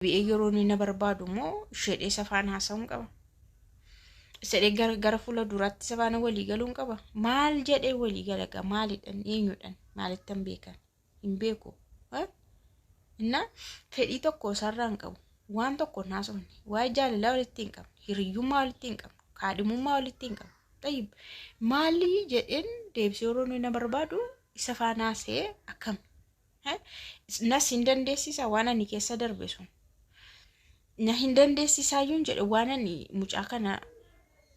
Yeroo inni na barbaadu moo shedhee safaan haasa'uun qaba. Sedhe gara fuula duraatti safaana walii galuun qaba. Maal jedhee walii galaga maalidhaan eenyudhaan maalittan beekan hin beeku. Inna fedhii tokko sarraan qabu. Waan tokko naasofne waa'ee jaalalaa walitti hin qabne hiriyyummaa walitti hin qabne kaadhimummaa walitti hin qabne. Tayyib maali jedheen deebisee yeroo inni na barbaadu isa faanaasee akkam. Nas hin dandeessisa waan ani keessa darbe sun. Na hin dandeessisaayyuun jedhe waan ani mucaa kana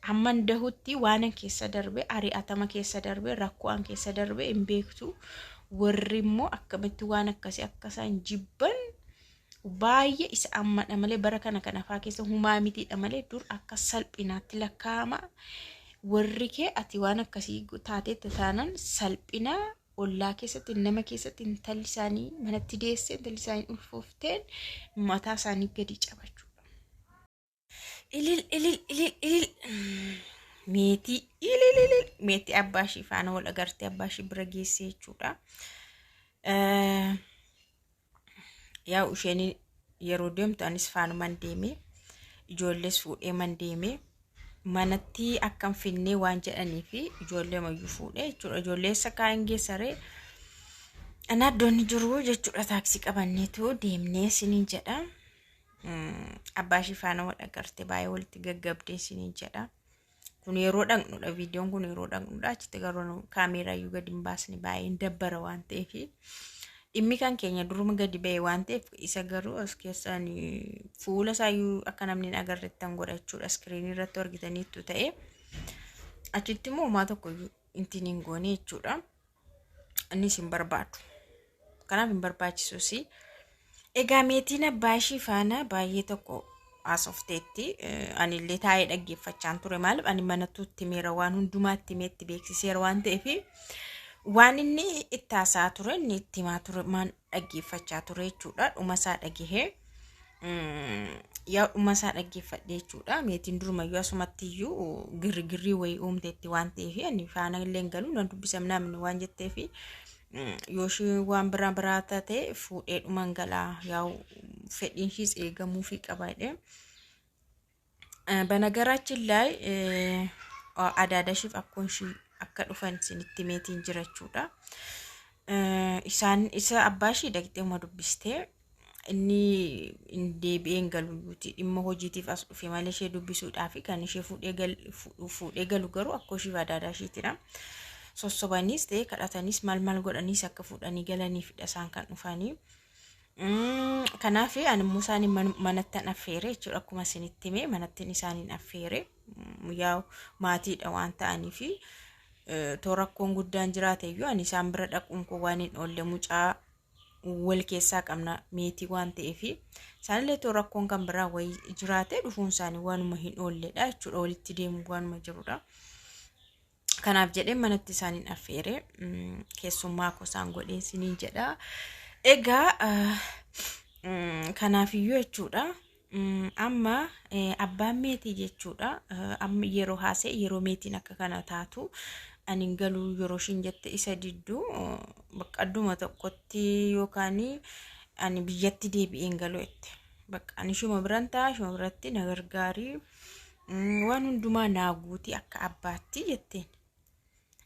hamman dahutti waan keessa darbe ari'atama keessa darbe rakkoon keessa darbe hin beektu. Warri immoo akkamitti waan akkasii akkasaan jibban baay'ee isa ammadha malee bara kana faa keessa humaa mitiidha malee dur akka salphinaatti lakkaa'ama. Warri kee ati waan akkasii taatetti taanan salphina ollaa keessatti nama keessatti intalli isaanii manatti deessee intalli isaanii ulfoofteen mataa isaanii gadi cabachuudha. Ilil meetii abbaashii faana wal agartee abbaashii bira geessee jechuudha. Yaa isheen yeroo deemtu anis faanumaan deemee ijoollees fuudhee man deemee manatti akkam finnee waan jedhanii fi ijoollee mayyuu fuudhee jechuudha. Ijoollee sakaa hin geessaree ana addoonni jiru jechuudha. Taaksii qabanneetu deemnee siniin jedha. Abbaashii faana wal agartee baay'ee walitti gaggabdee siniin jedha. Kun yeroo dhaqnudha viidiyoon kun yeroo dhaqnudha achitti garuu kaameeraa iyyuu gadi hin baasne baay'ee dabbara waan ta'eef dhimmi kan keenya duruma gadi ba'e waan ta'eef isa garuu as keessaan fuula isaayyuu akka namni hin agarrettan godha jechuudha. Iskiriinii irratti argitaniittu ta'e achitti immoo homaa tokko intiin hin goone jechuudha. Innis hin barbaadu. Kanaaf hin barbaachisus. Egaa meetiin abbaashii faana baay'ee tokko asofteetti anillee taa'ee dhaggeeffachaan ture maaliif ani manatti meera waan hundumaatti meetti beeksiseera waan ta'eef waan inni itti haasaa ture inni itti himaa ture maan dhaggeeffachaa ture jechuudha. Dhumasaa dhagahee yaa dhumasaa dhaggeeffadhe jechuudha. Meetiin durumayyuu asumattiyyuu girgirrii wayii uumteetti waan ta'eef ani faana illee galuu nan dubbisam namni waan jetteef yooshii waan biraa ta'e fuudhee dhuman galaa yaa'u fedhiin ishis eegamuufii qabaadhe. Banagaraችን ላይ አዳዳሽፍ አኮንሺ akka dhufan sinitti meetiin jirachuudha. Isaan isa abbaashi dhaqxee ma dubbistee inni deebi'een galuuti dhimma hojiitiif as dhufe malee ishee dubbisuudhaaf kan ishee fuudhee galu garuu akkoo ishee adaadaashiitidha. Sossobanis ta'e kadhatanis maal godhanis akka fuudhanii galaniifidha isaan kan dhufanii. Kanaaf ani immoo isaanii manatti affeere jechuudha. Akkuma sinitti himee manatti isaaniin affeere yaa maatiidha waan ta'aniif torakkoon guddaan jiraate iyyuu ani isaan bira dhaquun koo waan hin oolle mucaa wal keessaa qabna meetii waan ta'eef isaanillee torakkoon kan biraa wayii jiraate dhufuun isaanii waanuma hin oolledha jechuudha. Walitti deemu waanuma jirudha. Kanaaf jedhee manatti isaaniin affeere keessummaa kosaan godhee siniin jedha. Egaa kanaaf iyyuu jechuudha. Amma abbaan meetii jechuudha. Amma yeroo haasee yeroo meetiin akka kana taatu ani galuu yeroo shin jette isa didduu bakka adduma tokkotti yookaan ani biyyatti deebi'een galuu jette. Bakka ani shuma biran ta'a shuma biratti na gargaarii waan hundumaa naaguuti akka abbaatti jetteen.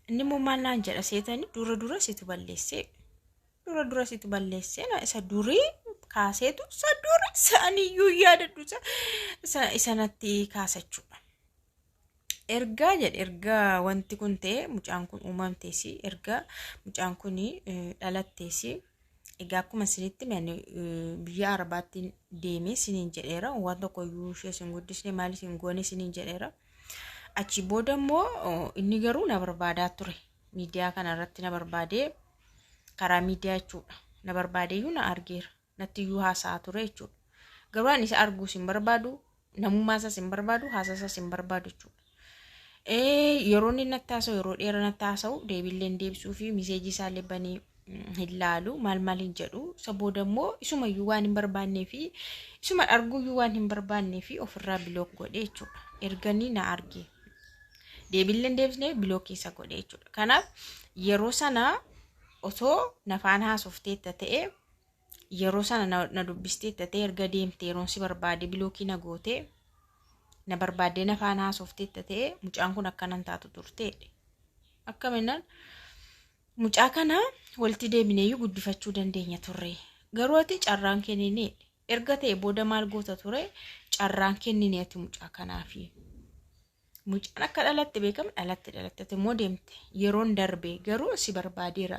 Inni immoo maal naan jedha seetanii dura situ balleessee. Dura situ balleessee isa durii kaaseetu isa durii isaaniiyyuu yaadadhu isa natti kaasachuudha. Erga wanti kun ta'e mucaan kun uumamteesi erga mucaan kun dhalatteesi egaa akkuma isinitti biyya Arabaatti deemee siniin jedheera waan tokko iyyuu ishee sin guddisne maal sin goone siniin jedheera. Achi booda immoo inni garuu na barbaadaa ture miidiyaa kana irratti na barbaadee karaa miidiyaa jechuudha. Na barbaadeeyyuu na argeera natti iyyuu haasaa ture jechuudha. Garuu ani isa arguu sin barbaadu namummaa isaa sin barbaadu haasaa isaa sin barbaadu jechuudha. Yeroo inni natti haasa'u yeroo dheeraa natti haasa'u deebiilleen deebisuu fi miseejii isaallee banee hin laalu maal hin jedhu isa booda immoo isumayyuu waan hin barbaannee fi isuma arguuyyuu waan hin barbaannee fi ofirraa bilook godhee jechuudha. Erganii na arge deebiilleen deebisnee bilook keessa godhee jechuudha. Kanaaf yeroo sana otoo nafaan haasofteetta ta'e yeroo sana na dubbistee ta'ee erga deemtee yeroon si barbaade bilookii na gootee na barbaadee na faana haasoftee ta'ee mucaan kun akkanan taatu turteedha. Akkaminan mucaa kana walitti deebineeyyuu guddifachuu dandeenya turre. Garuu ati carraan kenninee erga ta'e booda maal goota ture carraan kenninee ati mucaa kanaafi. Mucaan akka dhalatte beekam dhalatte immoo deemte yeroon darbe garuu si barbaadeera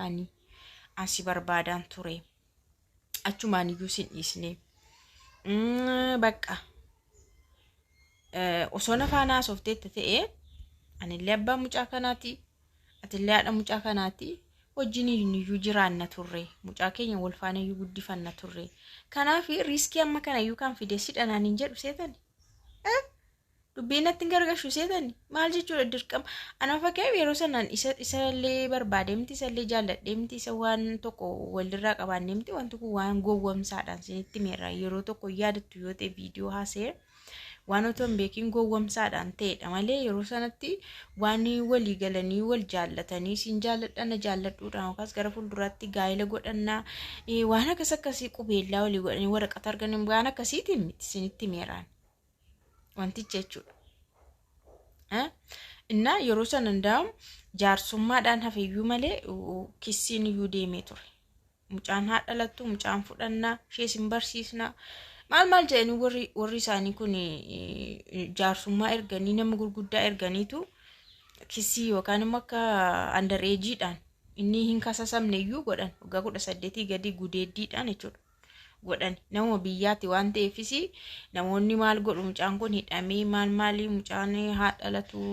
asi barbaadaan ture. Achumaan iyyuu sin dhiisne. Bakka osoo na faana haasoftee ta'ee anillee abbaa mucaa kanaati atillee haadha mucaa kanaati wajjin iyyuu jiraanna turre mucaa keenya wal faana iyyuu guddifanna turre. Kanaaf riiskii amma kana iyyuu kan fide sidhanaan hin jedhu seetani. Dubbiin natti hin gargaarsu seetani. Maal jechuudha dirqama. Ana fakkeef yeroo sanaan isallee barbaade miti isallee jaalladhe miti isa waan tokko walirraa qabaanne miti wanti kun waan gowwomsaadhaan sinitti meerraa yeroo tokko yaadattu yoo ta'e viidiyoo haasee waan otoo hin beekin gowwomsaadhaan ta'edha malee yeroo sanatti waan walii galanii wal jaallatanii sin jaalladhana jaalladhuudhaan yookaas gara fuulduraatti gaa'ela godhannaa waan akkasii qubeellaa walii godhanii waraqata arganii waan akkasiitiin miti sinitti meeraan wantichi jechuudha. Innaa yeroo sana ndaam jaarsummaadhaan hafeeyyuu malee kissiin iyyuu deemee ture. Mucaan haa dhalattu mucaan fudhannaa ishee sin barsiisnaa. Maal jedhanii warri isaanii kun jaarsummaa erganii nama gurguddaa erganiitu kissii yookaan immoo akka underageedhaan inni hin kasasamne iyyuu godhan waggaa 18 gadi gudeeddiidhaan jechuudha godhan nama biyyaatti waan ta'eefis namoonni maal godhu mucaan kun hidhamee maalii mucaan haa dhalatu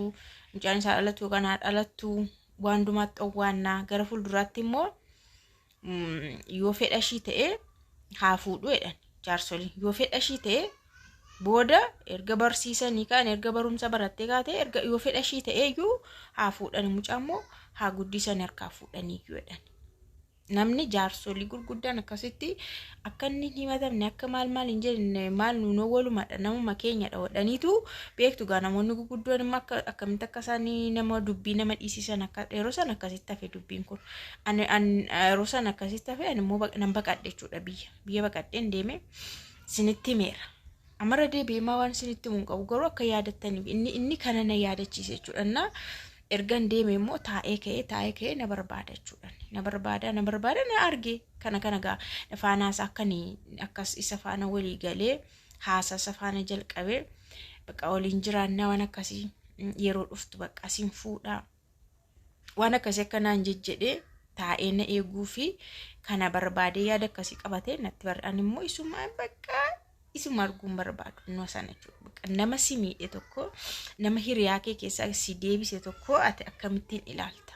mucaan isaa dhalatu yookaan haa dhalattu waan dumaatti xowwaannaa gara fuulduraatti immoo yoo fedha ishii ta'e haa fuudhu jedhan. Jaarsoli yoo fedha ishii ta'e booda erga barsiisanii kaan erga barumsa barattee kaatee erga yoo fedha ishii ta'e iyyuu haa fuudhan mucaa immoo haa guddisan harkaa fuudhanii iyyuu jedhan. Namni jaarsolii gurguddaan akkasitti akka inni himatamne akka maal hin jenne maal nuunoo walumaadha namuma keenyadha wadhaniitu beektu gaa namoonni gurguddoon immoo akkamitti akka isaanii nama dubbii nama dhiisisan akka yeroo sana akkasitti hafe dubbiin kun yeroo sana akkasitti hafe ani immoo nan baqadhe jechuudha biyya baqadheen deeme sinitti meera amara deebi'eemaa waan sinitti mun qabu garuu akka yaadattaniif inni kana na yaadachiise jechuudha. Ergan deeme immoo taa'ee ka'ee na barbaada jechuudha. Na barbaada na arge kana gaa faanaas akkas isa faana walii galee haasasa faana jalqabee bakka waliin jiraannaa waan akkasii yeroo dhuftu bakka sin fuudha waan akkasii akkanaan jejjedhee taa'ee na eeguu fi kana barbaadee yaada akkasii qabatee natti bar'an immoo isuma arguun barbaadu innoo sana jechuudha. Nama si miidhe tokko nama hiriyaa kee keessaa si deebise tokko ati akkamittiin ilaalta?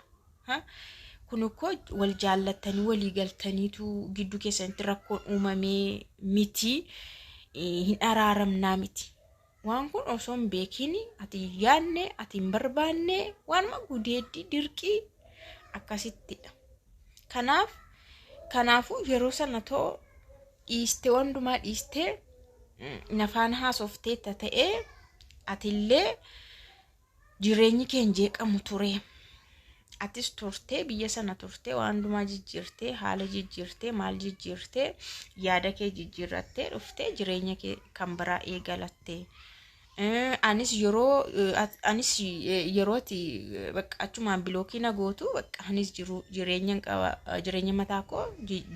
Kun ukkoo wal jaallattanii walii galtaniitu gidduu keessanitti rakkoon uumamee miti hin araaramnaa miti. Waan kun osoo hin beekin ati yaadne ati hin barbaanne waanuma gudeeddii dirqii akkasittidha. Kanaafuu yeroo sana too dhiistee wandumaa dhiistee nafaan haasoftee ta'ee atillee jireenyi keenya jeeqamu ture. Atis turtee biyya sana turtee waan hundumaa jijjiirtee haala jijjiirtee maal jijjiirtee yaada kee jijjiirrattee dhuftee jireenya kee kan biraa eegalattee. Anis yerooti bakka achumaan bilookii na gootu bakka anis jireenya mataa koo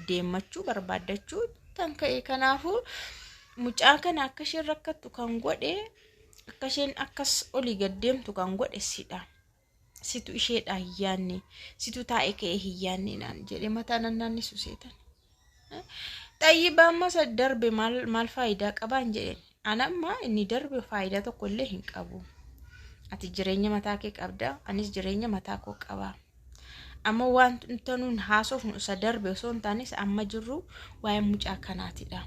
deemmachuu barbaaddachuu tan ka'e. Kanaafuu mucaa kana akka isheen rakkattu kan godhe akka isheen akkas olii gaddeemtu kan godhe sidha. Situ isheedha hiyyaanne situ taa'ee ka'ee hiyyaanne naan jedhe mataa naannisu seetan. Xayyibaa masa darbe maal faayidaa qabaan jedhen. Anamma inni darbe faayidaa tokko illee hin qabu. Ati jireenya mataa kee qabda anis jireenya mataa koo qaba. Amma wanta nuun haasofnu isa darbe osoo hin taanes amma jirru waa'ee mucaa kanaatidha.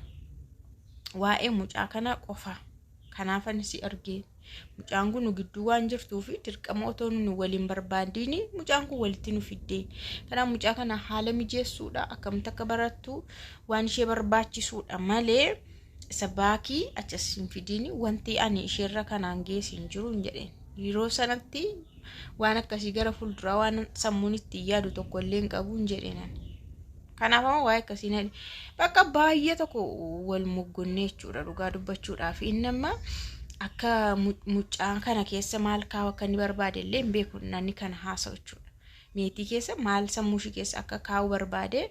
Waa'ee mucaa kana qofa. Kanaafan si argee mucaan kun gidduu waan jirtuu fi dirqama otoo nu waliin barbaadini mucaan kun walitti nu fiddee. Kanaaf mucaa kana haala mijeessuudha akkamitti akka barattu waan ishee barbaachisuudha malee isa baakii achas hin fidini wanti ani isheerra kanaan geessin jiru hin jedheen. Yeroo sanatti waan akkasii gara fuulduraa waan sammuun itti yaadu tokko illee hin qabu hin jedheenan. Kanaaf amma waa'ee akkasiin bakka baay'ee tokko wal muggunnee jechuudha dhugaa dubbachuudhaaf inni amma akka mucaan kana keessa maal kaa'u akka inni barbaade illee hin beeku namni kana haasa'u jechuudha. Meetii keessa maal sammuu ishee keessa akka kaa'u barbaade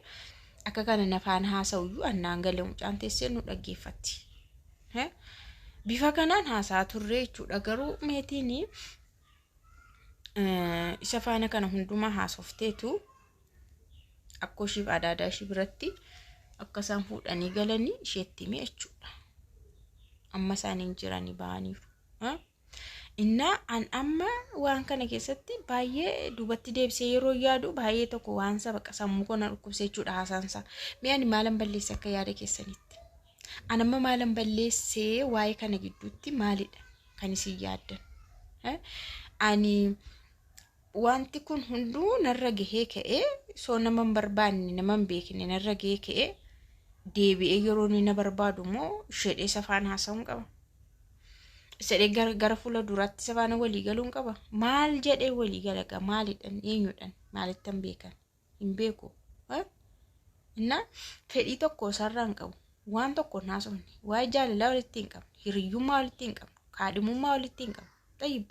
akka kana nafaan haasa'u iyyuu annaan galee mucaan teessee nu dhaggeeffatti. Bifa kanaan haasaa turre jechuudha garuu meetiin isa faana kana hundumaa haasofteetu akka ishiif adaadaa ishii biratti akka isaan fuudhanii galanii isheetti hime jechuudha. Amma isaaniin jiranii ba'aniiru. Innaa an amma waan kana keessatti baay'ee duubatti deebisee yeroo yaadu baay'ee tokko waan sabaqa sammuu kana dhukkubsee jechuudha haasaansa. Mee ani maalan balleesse akka yaada keessanitti? An amma maalan balleessee waa'ee kana gidduutti maalidha kan isin yaaddan? Ani wanti kun hunduu narra gahee ka'ee soo nama hin barbaanne nama hin beekne narra gahee ka'ee deebi'ee yeroo inni na barbaadu immoo ishee safaan haasa'uun qaba. Sedhe gara fuula duraatti safaana walii galuun qaba. Maal jedhee walii galaga maalidhaan eenyudhaan maalittan beekan hin beeku. Innaa fedhii tokko sarraan qabu waan tokko naasofne waa'ee jaalalaa walitti hin qabne hiriyyummaa walitti hin qabne kaadhimummaa walitti hin qabne. Tayyib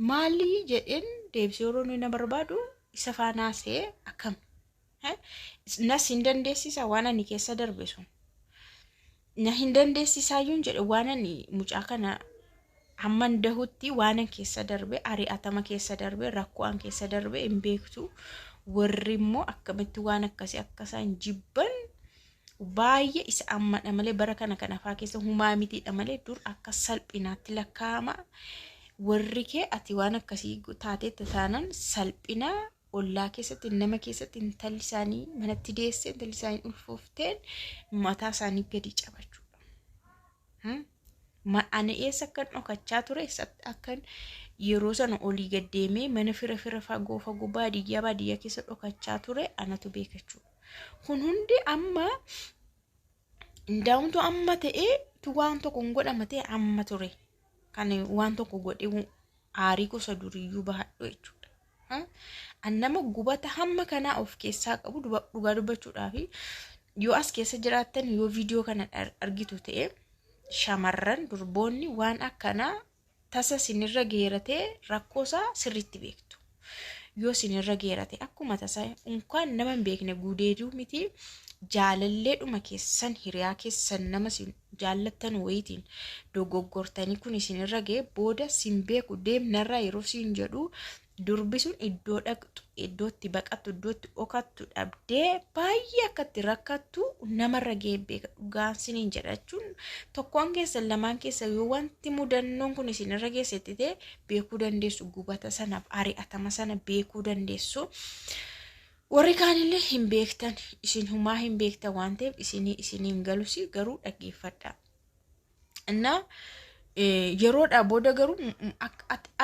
maali jedheen deebisee yeroo inni na barbaadu isa faanaasee akkam nas hin dandeessisa waan ani keessa darbe sun na hin dandeessisaayyuun jedhe waan ani mucaa kana hamman dahutti waan an keessa darbe ari'atama keessa darbe rakkoon keessa darbe hin beektu warri immoo akkamitti waan akkasii akkasaan jibban baay'ee isa ammadha malee bara kana faa keessa humaa mitiidha malee dur akka salphinaatti lakkaa'ama. Warri kee ati waan akkasii taateetta taanan salphina ollaa keessatti nama keessatti intalli isaanii manatti deessee intalli isaanii ulfoofteen mataa isaanii gadi cabachuudha. Ana eessa akkan dhokachaa ture akkan yeroo sana olii gaddeemee mana fira fagoo baadiyyaa keessa dhokachaa ture anatu beekachuudha. Kun hundi amma ndaamtu amma ta'ee tu waan tokko godhama ta'e amma ture. Kan waan tokko godhee aarii gosa duriyyuu bahadhu jechuudha. Annama gubata hamma kanaa of keessaa qabu dhugaa dubbachuudhaaf yoo as keessa jiraattan yoo viidiyoo kana argitu ta'e shamarran durboonni waan akkanaa tasa sinirra geeratee rakkoosaa sirriitti beektu. Yoo sinirra geerate akkuma tasa unkaan nama hin beekne gudeeduu miti jaalallee dhuma keessan hiriyaa keessan nama sin jaallattan wayitiin dogoggortanii kun isinirra ga'e booda sin beeku deemnarraa yeroo sin jedhu durbi sun iddoo dhaqxu iddootti baqattu iddootti dhokattu dhabdee baay'ee akkatti rakkattu namarra ga'e beeka dhugaan siniin jedhachuun tokkoon keessan lamaan keessa yoo wanti mudannoon kun isinirra geessetti ta'e beekuu dandeessu gubata sanaaf ari'atama sana beekuu dandeessu. Warri kaanillee hin beektan isin humaa hin beektan waan ta'eef isiniin galusi garuu dhaggeeffadha. Innaa yeroodhaa booda garuu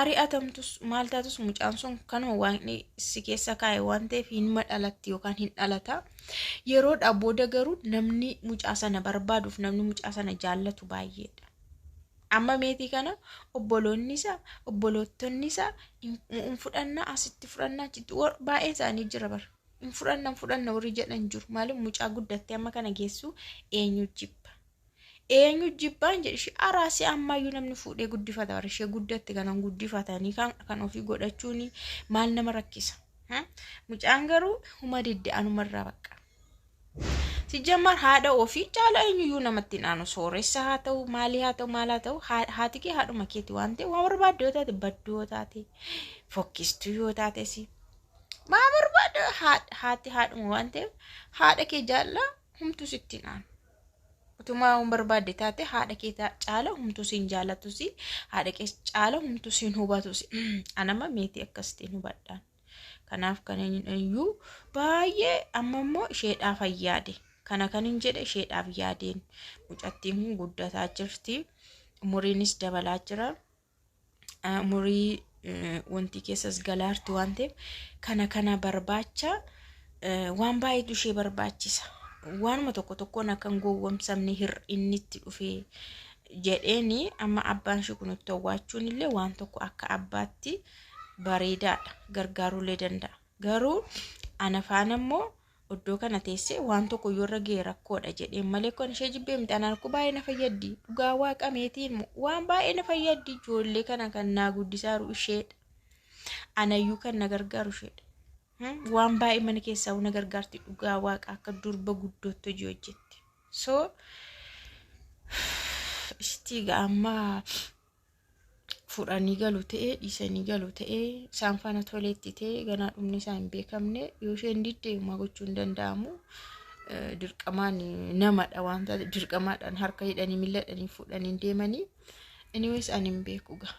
ari'atamtus maal taatus mucaan sun kanuma waan si keessa kaa'e waan ta'eef hin madhalatti yookaan hin dhalata. Yeroodhaa booda garuu namni mucaa sana barbaaduuf namni mucaa sana jaallatu baay'eedha. Amma meetii kana obboloonni isaa obbolootonni isaa hin fudhannaa asitti fudhannaa jitu baay'ee isaanii jira bara. Hin fudhanna warri jedhan jiru. Maaliif mucaa guddattee amma kana geessu eenyu jibba. Eenyu jibbaan jedhi araasii ammayyuu namni fuudhee guddifata bara ishee guddatte kanan guddifatanii kan ofii godhachuun maal nama rakkisa. Mucaan garuu huma didda'anumarraa bakka. Sijjammar haadha ofii caalaa eenyuyyuu namatti naanu sooressa haa ta'u maalii haa ta'u maal haa ta'u haati kee haadhuma keeti waan ta'e waan barbaadde yoo taate badduu yoo taate fokkistuu yoo taate si maa barbaadde haati haadhuma waan ta'eef haadha kee jaallaa humtu sitti naanu. Utuma waan barbaadde taate haadha kee caala humtu siin jaallatu si haadha kee caala humtu siin hubatu si anama meetii akkasitiin hubadhaan. Kanaaf kan iyyuu baay'ee amma immoo isheedhaaf ayyaade. Kana kan hin jedhe isheedhaaf yaadeen mucattiin kun guddataa jirti. Umuriinis dabalaa jira. Umurii wanti keessas galaarti waan ta'eef kana barbaacha waan baay'eetu ishee barbaachisa. Waanuma tokkoon akkan gowwomsamne hir'inni itti dhufee jedheeni amma abbaan ishee kun itti hawwaachuun illee waan tokko akka abbaatti bareedaadha gargaaruulee danda'a. Garuu ana faana immoo oddoo kana teessee waan tokko yorra gee rakkoodha jedheen malee kon ishee jibbee miti anaan ku baay'ee na fayyaddi dhugaa waaqameetiin waan baay'ee na fayyaddi ijoollee kana kan naa guddisaaru isheedha anayyuu kan na gargaaru isheedha waan baay'ee mana keessaa na gargaarti dhugaa waaqa akka durba guddootti hojii hojjetti so istiga amma furanii galu ta'ee dhiisanii galu ta'ee isaan faana toleetti ta'ee ganaa dhumni isaa hin beekamne yoo isheen diddee uumaa gochuu hin danda'amu dirqamaan namadha waan ta'eef dirqamaadhaan harka hidhanii milladhanii fuudhanii deemanii anyways ani hin beeku gaa